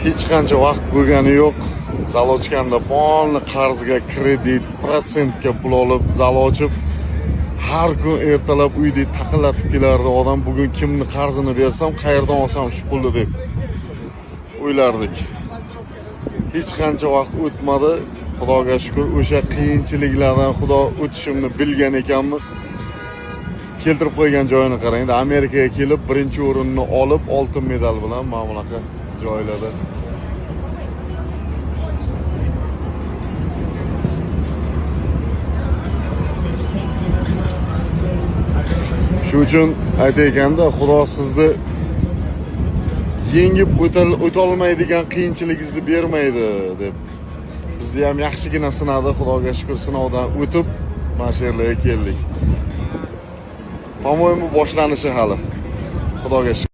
hech qancha vaqt bo'lgani yo'q. Zal ochganda polni qarzga, kredit, protsentga pul olib, zal ochib, har kun ertalab uyda taqillatib kelardi odam. Bugun kimni qarzini bersam, qayerdan olsam shu pulni deb o'ylardik. Hech qancha vaqt o'tmadi. Xudoga shukr, o'sha qiyinchiliklardan Xudo o'tishimni bilgan ekanmi. Keltirib qo'ygan joyini qarang. Amerikaga kelib, birinchi o'rinni olib, oltin medal bilan mana bunaqa joylarda. Shu uchun aytayotganda, Xudo sizni yengib o'tolmaydigan qiyinchiligingizni bermaydi deb. Bizni ham yaxshigina sinadi, Xudoga shukr, sinovdan o'tib mana shu yerlarga keldik. По-моему, boshlanishi hali. Xudoga shukr.